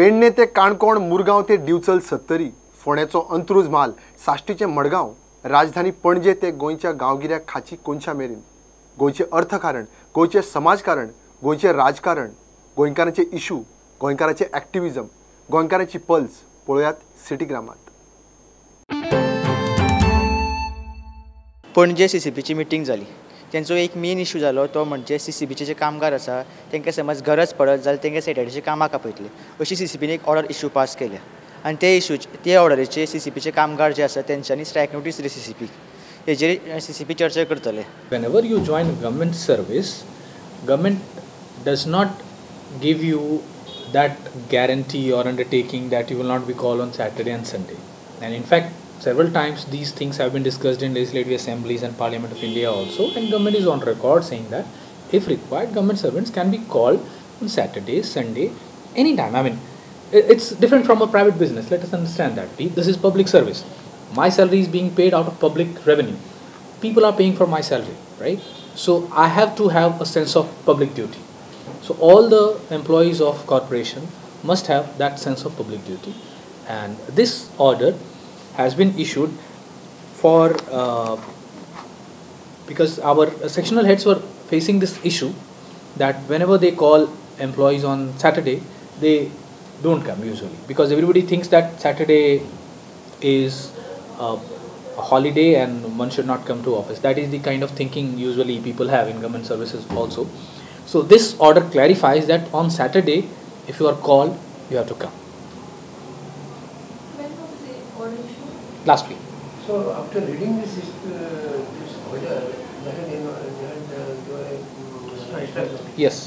पेडणे ते काणकोण मुरगांव ते दिवचल सत्तरी फोंड्याचो अंत्रुज म्हाल साश्टीचे मडगांव राजधानी पणजे ते गोंयच्या गांवगिऱ्या खाची कोनशा मेरेन गोंयचे अर्थकारण गोंयचे समाजकारण गोंयचे राजकारण गोंयकारांचे इशू गोंयकारांचे एक्टिविजम गोंयकारांची पल्स पळयात सिटीग्रामात। पणजे CCPची मिटींग जाली। त्यांचो एक मेन इशू जालो तो म्हणजे CCPचे जे कामगार आसा तांकां समज गरज पडत जाल्यार तांकां सॅटर्डेचे कामाक आपयतले अशी CCPन एक ऑर्डर इशू पास केल्या आनी ते ऑर्डरीचे CCPचे कामगार जे आसा तेंच्यांनी स्ट्रायक नोटीस दिली CCP हेजेर CCP चर्चा करतले। Whenever you join government service, government does not give you that guarantee or undertaking that you will not be called on Saturday and Sunday. And in fact, several times these things have been discussed in legislative assemblies and Parliament of India also, and government is on record saying that if required, government servants can be called on Saturday, Sunday, anytime. I mean, it's different from a private business. Let us understand that. This is public service. My salary is being paid out of public revenue. People are paying for my salary, right? So I have to have a sense of public duty. So all the employees of corporation must have that sense of public duty, and this order has been issued for because our sectional heads were facing this issue that whenever they call employees on Saturday, they don't come usually because everybody thinks that Saturday is a holiday and one should not come to office. That is the kind of thinking usually people have in government services also. So this order clarifies that on Saturday, if you are called, you have to come. When was the order issued? Last week. So after reading this order, Yes.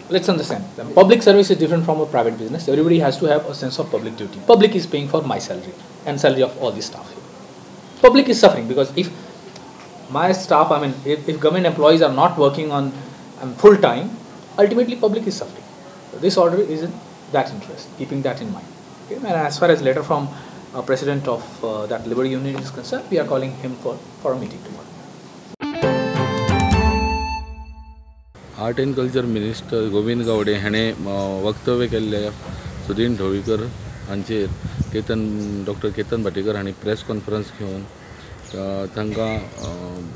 Let's understand. The public service is different from a private business. Everybody has to have a sense of public duty. Public is paying for my salary and salary of all the staff here. Public is suffering because if my staff, I mean, if government employees are not working on full time, ultimately public is suffering. So this order is in that interest, keeping that in mind. Okay? And as far as letter from president of that labor union is concerned, we are calling him for a meeting tomorrow. Art and culture minister Govind Gaude हाणें वक्तव्य केल्लें सुदीन ढवळीकर हांचेर doctor Ketan भाटेकर हांणी press conference घेवन तांकां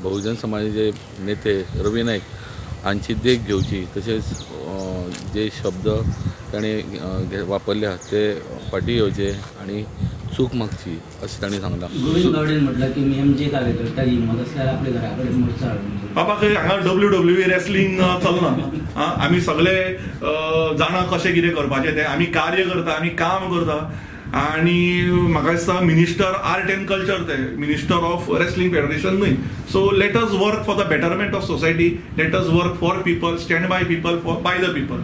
बहुजन समाजाचे नेते रवी नायक हांची देख घेवची तशेंच जे शब्द ताणें वापरल्या ते फाटीं येवचे आनी चूक मागची अशें ताणें सांगलां। गोविंद गावडेन म्हटलं की MJ कार्यकर्ता हिंमत असल्यार आपल्या घरा कडेन मोर्चा हाडून बाबा हांगा WWE रेसलिंग चलना। आमी सगळे जाणा कशें कितें करपाचें तें आमी कार्य करता आमी काम करता आनी म्हाका दिसता मिनिस्टर आर्ट एंड कल्चर ते मिनिस्टर ऑफ रेसलिंग फेडरेशन न्हय। So let us work for the betterment of society, let us work for people, stand by people, by the people.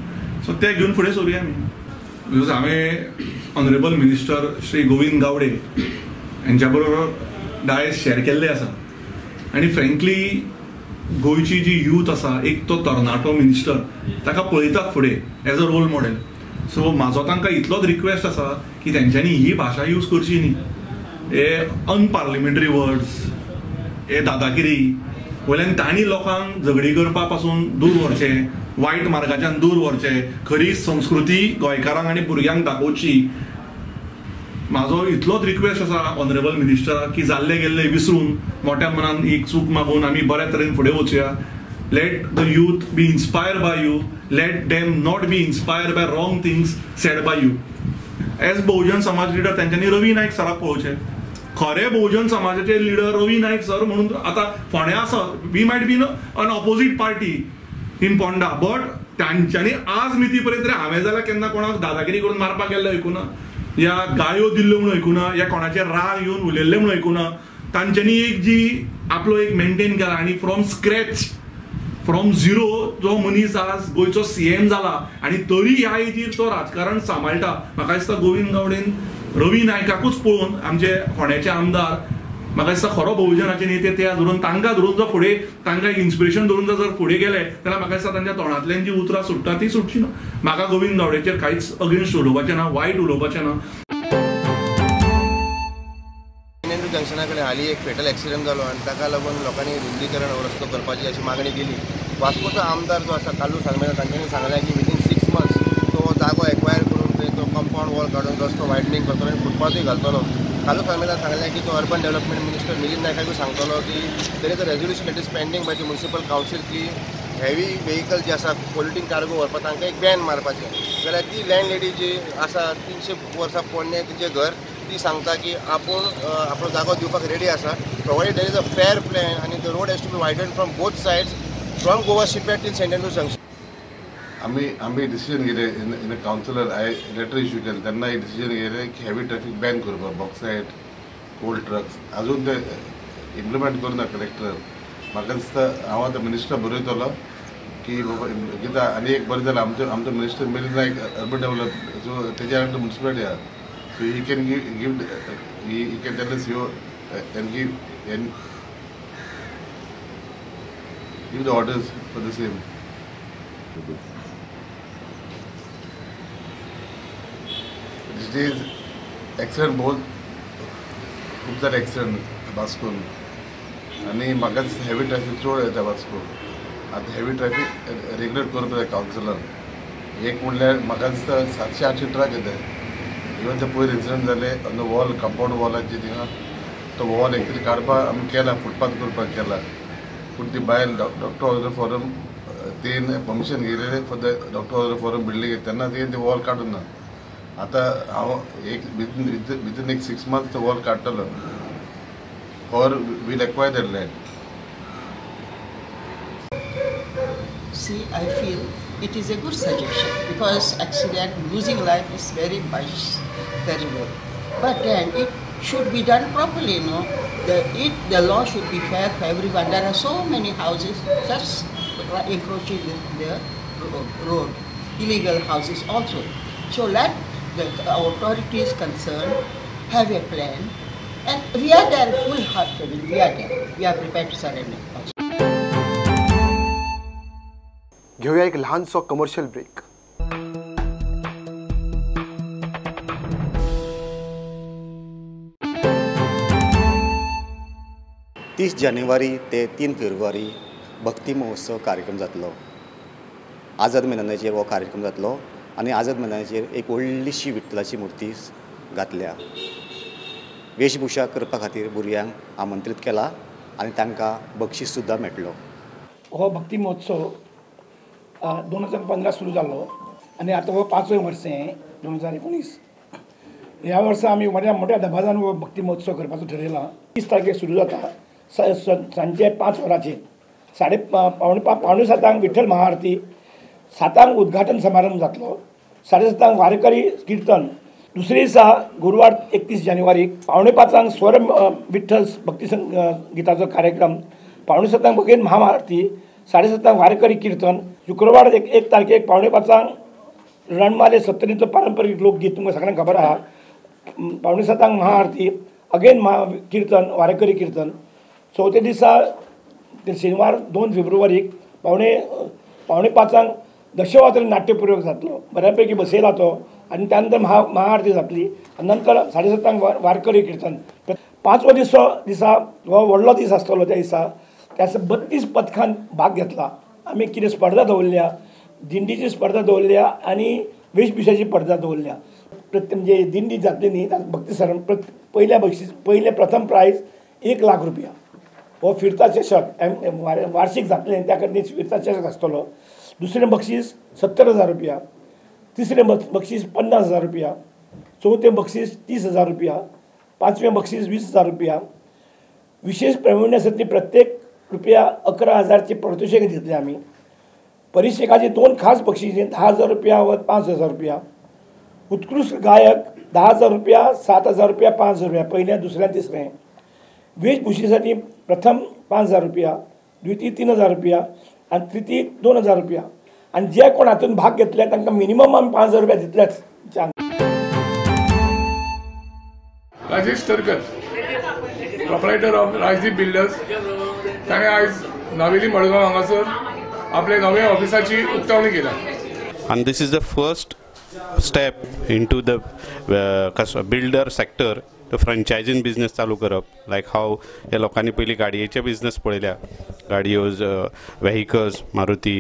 So ते घेवन फुडें सरूया आमी। बिकॉज हांवें ऑनरेबल मिनिस्टर श्री गोविंद गावडे हांच्या बरोबर Dias share केल्ले आसा आनी फ्रँकली गोंयची जी यूथ आसा एक तो तरणाटो मिनिस्टर ताका पळयतात फुडें as a role model. So म्हाजो तांकां इतलोच रिक्वेस्ट आसा की तेंच्यांनी ही भाशा यूज करची न्ही, हे अनपार्लिमेंटरी वर्ड्स, हे दादागिरी वयल्यान तांणी लोकांक झगडी करपा पासून दूर व्हरचे, वायट मार्गाच्यान दूर व्हरचे, खरी संस्कृती गोंयकारांक आनी भुरग्यांक दाखोवची। म्हाजो इतलोच रिक्वेस्ट आसा ऑनरेबल मिनिस्टराक की जाल्ले गेल्ले विसरून मोठ्या मनान एक चूक मागून आमी बऱ्या तरेन फुडें वचुया। Let the youth be inspired by you. Let them not be inspired by wrong things said by you. As Bahujan Samaj leader त्यांच्यानी रवी नाईक सराक पळोवचे। खरे बहुजन समाजाचे लीडर रवी नाईक सर म्हणून आता फोंड्या आसा, we might be an opposite party in Ponda, but तांच्यांनी आज मिती पर्यंत हांवें जाल्यार केन्ना कोणाक दादागिरी करून मारपाक गेल्ले ऐकुना, या गायो दिल्ल्यो म्हणून ऐकुना, या कोणाचे राग येवन उलयल्ले म्हणून ऐकुना। तांच्यांनी एक जी आपलो एक मेंटेन केला आनी फ्रॉम झिरो जो मनीस आज गोंयचो CM जाला आनी तरी ह्या एजीर तो राजकारण सांबाळटा। म्हाका दिसता गोविंद गावडेन रवी नायकाकूच पळोवन आमचे फोंड्याचे आमदार म्हाका दिसता खरो बहुजनाचे नेते ते धरून तांकां धरून जर फुडें तांकां एक इन्स्पिरेशन धरून जर फुडें गेले जाल्यार म्हाका दिसता तांच्या तोंडांतल्यान जी उतरां सुट्टा ती सुटची ना। म्हाका गोविंद गावडेचेर कांयच अगेन्स्ट उलोवपाचें ना, वायट उलोवपाचें ना। जंक्शना कडेन हालीं एक फेटल एक्सिडंट जालो आनी ताका लागून लोकांनी रुंदीकरण रस्तो करपाची अशी मागणी केली। वास्कोचो आमदार जो आसा कालू सालमेरा तांच्यांनी सांगलें की विदीन 6 months तो जागो एक्वायर करून थंय तो कंपाऊंड वॉल काडून रस्तो वायडनींग करतलो आनी फुटपाथूय घालतलो. कालूच फार्मेला सांगलें की तो अर्बन डेव्हलपमेंट मिनिस्टर मिलिंद नायकाकूय सांगतलो की देर is a resolution it is pending by the municipal council की हेवी व्हेकल जे आसा पोल्युटींग कार्गो व्हरपाक तांकां एक बॅन मारपाचें. जाल्यार ती लँड लेडी जी आसा 300 वर्सां पोरणे तिचें घर ती सांगता की आपूण आपलो जागो दिवपाक रेडी आसा provided there is a fair plan आनी the road has to be widened from both sides from Goa shipyard till saint Andrew's junction. आम्ही डिसिजन घेले इन अ कावन्सिलर हांवें लेटर इश्यू केलें तेन्ना एक डिसिजन घेलें की हेवी ट्रॅफिक बॅन करपाक बॉक्सायट कोल्ड ट्रक्स अजून ते इम्प्लिमेंट करूना कलेक्टर. म्हाका दिसता हांव आतां मिनिस्टर बरयतलो की बाबा कित्याक आनी एक बरें जालें आमचो मिनिस्टर मिलिंद नायक अर्बन डेव्हलप सो तेज्या अंडर म्युनिसिपालिटी आहा so he can give he can tell us yo end give the orders for the same. It is accident बहुत खूब जाले एक्सिडेंट वास्कोन आनी म्हाका दिसता हेवी ट्रॅफिक चड येता वास्को. आतां हेवी ट्रॅफिक रेग्युलेट करपाक जाय कावन्सिलान. एक म्हणल्यार म्हाका दिसता 700-800 ट्रक येता. इवन ते पयर इन्सिडंट जाले ऑन द वॉल कंपाऊंड वॉलाचे थिंगा तो वॉल एक्चुअली काडपाक आमी केला फुटपाथ करपाक केला पूण ती भायर डॉक्टर ऑर्डर फॉरम तेन परमिशन घेयलेलें for the doctor order form building तेन्ना तें ते वॉल काडून ना. आतां हांव एक भितून एक 6 months तो वॉल काडटलो or we'll acquire that land. See, I feel it is a good suggestion because accident, losing life is very much terrible. But then it should be done properly, no? The law should be fair for everyone. There are so many houses just encroaching the road, illegal houses also. So let the authorities concerned have a plan. And we are there full-heartedly. We are there. We are prepared to surrender. घेऊया एक लहानसो commercial break. जानेवारी ते 3 February भक्ती महोत्सव कार्यक्रम जातलो. आझाद मैदानाचेर हो कार्यक्रम जातलो आनी आझाद मैदानाचेर एक व्हडलीशी विठ्ठलाची मुर्ती घातल्या. वेशभूषा करपा खातीर भुरग्यांक आमंत्रीत केला आनी तांकां बक्षीस सुद्दां मेळटलो. हो भक्ती महोत्सव 2015 सुरू जालो आनी आतां हो 5वें वर्स 2019. ह्या वर्सा आमी मोठ्या दबाजान हो भक्ती महोत्सव करपाचो ठरयला. 30 तारखेक सुरू जाता सांजे 5 वरांचेर. 6:45 विठ्ठल महाआरती, 7 उद्घाटन समारंभ जातलो, 7:30 वारकरी कीर्तन. दुसरे दिसा गुरुवार 31 जानेवारीक 5:45 स्वर विठ्ठल भक्ती गीताचो कार्यक्रम, 7:45 बगेन महाआरती, 7:30 वारकरी कीर्तन. शुक्रवार 1 तारखेक 5:45 रणमाले सत्तरीचो पारंपरीक लोकगीत तुमकां सगळ्यांक खबर आहा. 7:45 महाआरती, अगेन कीर्तन वारकरी कीर्तन. चवथे दिसा शेनवार 2 फेब्रुवारीक 4:45 दशवादन नाट्यपूर्वक जातलो. बऱ्यापैकी बसयला तो आनी त्यानंतर महाआरती जातली. नंतर 7:30 वारकरी कीर्तन. 5वो दिसा हो व्हडलो दीस आसतलो. त्या दिसा 32 पथकान भाग घेतला. आमी कितें स्पर्धा दवरल्या, दिंडीची स्पर्धा दवरल्या आनी वेशभूषाची स्पर्धा दवरल्या. म्हणजे दिंडी जातली न्ही भक्ती सरण पयले प्रथम प्रायज 1 लाख रुपया. हो फिरता चषक वार्षिक जातलें त्या खातीर फिरता चषक आसतलो. दुसरें बक्षीस 70,000 रुपया. तिसरें बक्षीस 50,000 रुपया. चौथें बक्षीस 30,000 रुपया. 5वें बक्षीस 20,000 रुपया. विशेष प्रवीण्यासाठी प्रत्येक रुपया 11,000चे पारितोषिक दितले आमी. परीक्षकाची 2 खास बक्षिसे 10,000 रुपया व 5,000 रुपया. उत्कृष्ट गायक 10,000 रुपया, 7,000 रुपया, 5,000 रुपया पयलें, दुसरें, तिसरें. वेशभूषेसाठी प्रथम 5,000 रुपया, द्वितीय 3,000 रुपया आनी तृतीय 2,000 रुपया. आनी जे कोण हातून भाग घेतले तांकां मिनिमम आमी 5,000 रुपया दितलेच. Rajesh Tarkar, proprietor of Rajdeep builders, ताणें आयज नावेली मडगांव हांगासर आपल्या नव्या ऑफिसाची उक्तावणी केल्या. And this is the first step into the builder sector तो फ्रँचायझीन बिझनेस चालू करप, लायक हाव ह्या लोकांनी पयलीं गाडयेचे बिझनेस पळयल्या, गाडयो व्हेहिकल्स मारुती,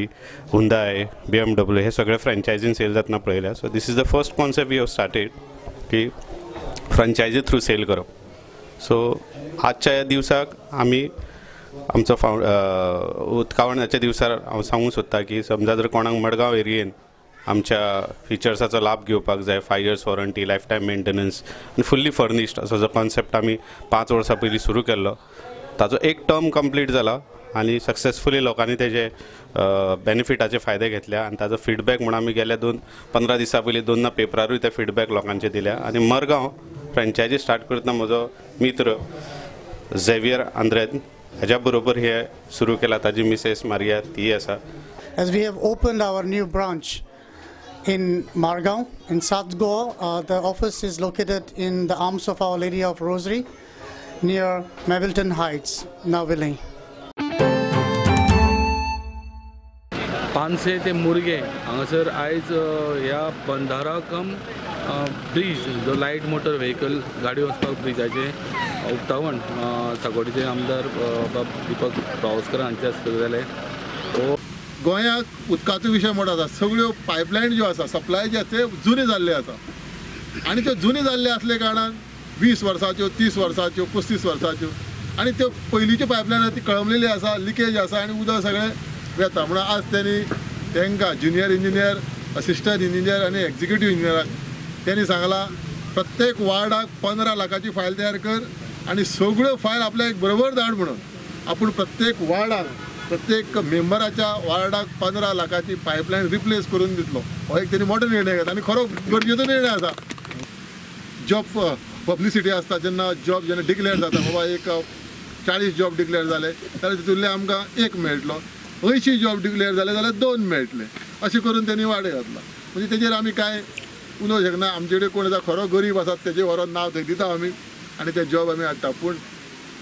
हुंदाय, BMW हे सगळे फ्रँचायझीन सेल जातना पळयल्या. So this is the first concept we have started की फ्रँचायझी थ्रू सेल करप. सो आजच्या ह्या दिवसाक आमी आमचो उदकावणाच्या दिवसार हांव सांगूंक सोदता की समजा जर कोणाक मडगांव एरियेन आमच्या फिचर्साचो लाभ घेवपाक जाय, 5 years warranty, life time maintenance आनी फुल्ली फर्निश्ड असो जो कॉन्सेप्ट आमी 5 वर्सां पयलीं सुरू केल्लो, ताचो एक टर्म कंप्लीट जाला आनी सक्सेसफुली लोकांनी तेजे बेनिफिटाचे फायदे घेतल्या. आनी ताजो फीडबॅक म्हणून आमी गेल्या 15 दिसां पयलीं 2 पेपरारूय ते फीडबॅक लोकांचे दिल्या. आनी मडगांव फ्रँचायझी स्टार्ट करतना म्हजो मित्र झेवियर आंद्रेन हाज्या बरोबर हे सुरू केला, ताजी मिसेस मारिया ती आसा. As we have opened our new branch in Margao, in South Goa, the office is located in the arms of Our Lady of Rosary near Mableton Heights, Navili. Panse ते मुरगे हांगासर आयज ह्या बंधारा कम ब्रिज जो light motor vehicle गाडी वचपाक ब्रिजाचे उक्तावण सांगोडेचे आमदार दीपक पावसकर हांचे हस्तूक जाले. गोंयाक उदकाचो विशय म्हणटा आसा, सगळ्यो पायपलायन ज्यो आसा सप्लाय जे ते जुने जाल्ले आसा आनी त्यो जुने जाल्ले असले कारणान 20 वर्साच्यो, 30 वर्साच्यो, 35 वर्साच्यो आनी त्यो पयलींच्यो पायपलायन ती कळमलेली आसा, लिकेज आसा आनी उदक सगळें येता. म्हणून आज तांकां ज्युनियर इंजिनियर, असिस्टंट इंजिनियर आनी एक्झिक्युटीव इंजिनियराक त्यांनी सांगला प्रत्येक वार्डाक 15 लाखाची फायल तयार कर आनी सगळ्यो फायल आपल्याक बरोबर धाड म्हणून. आपूण प्रत्येक वार्डाक, प्रत्येक मेंबराच्या वार्डाक 15 लाखाची पायपलायन रिप्लेस करून दितलो. हो एक त्यांनी मोठो निर्णय घेतला आनी खरो गरजेचो निर्णय आसा. जॉब पब्लिसिटी आसता जेन्ना जॉब जेन्ना डिक्लेअर जाता, बाबा एक 40 जॉब डिक्लेअर जाले जाल्यार तितूंतले आमकां 1 मेळटलो, 80 जॉब डिक्लेअर जाले जाल्यार 2 मेळटले, अशें करून त्यांनी वाडे घातला. म्हणजे तेजेर आमी कांय उलोवंक शकना. आमचे कडेन कोण खरो गरीब आसा तेजे व्हरोन नांव थंय दिता आमी आनी ते जॉब आमी हाडटा. पूण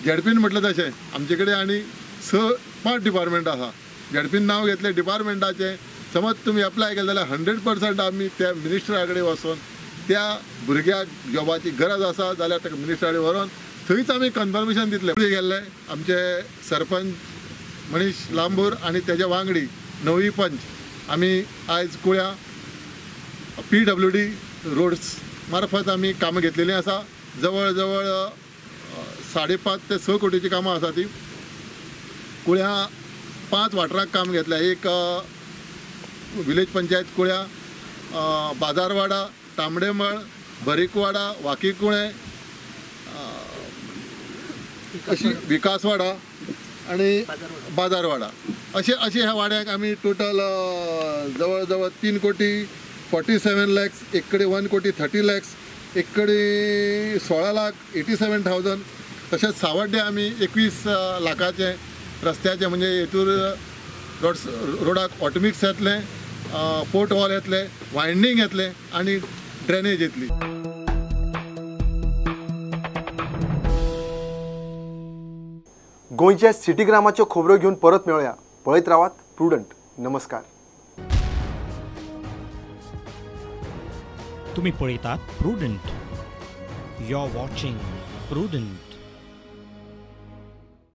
झेडपीन म्हटलें तशें आमचे कडेन आनी 5 डिपार्टमेंट आसा. झेडपीन नांव घेतलें डिपार्टमेंटाचें, समज तुमी एप्लाय केलें जाल्यार 100% आमी त्या मिनिस्टरा कडेन वचून त्या भुरग्याक जॉबाची गरज आसा जाल्यार ताका मिनिस्टरा कडेन व्हरोन थंयच आमी कन्फर्मेशन दितले. गेल्ले आमचे सरपंच मनीश लांबूर आनी तेजे वांगडी नवी पंच आमी आयज कुळ्या PWD रोड्स मार्फत आमी कामां घेतलेलीं आसा. जवळ जवळ 5.5 ते 6 कोटीची कामां आसा ती. कुळ्या 5 वाठाराक काम घेतल्या. एक विलेज पंचायत कुळ्या, बाजारवाडा, तांबडेमळ, भरीकवाडा, वाकीकुळे, अशी विकासवाडा आणि बाजारवाडा असे ह्या वाड्याक आमी टोटल जवळ जवळ 3 कोटी 47 lakhs, एक कडेन 1 कोटी 30 lakhs, एक कडेन 16,87,000. तशेंच सावड्डे आमी 21 लाखाचे रस्त्याचे म्हणजे हेतूर रोडाक ऑटोमिक्स येतले, पोर्ट वॉल येतले, वायंडींग येतले आनी ड्रेनेज येतली. गोंयच्या सिटी ग्रामाच्यो खबरो घेऊन परत मेळुया. पळयत रावात प्रुडंट. नमस्कार. तुम्ही पळयतात Prudent. You are watching prudent.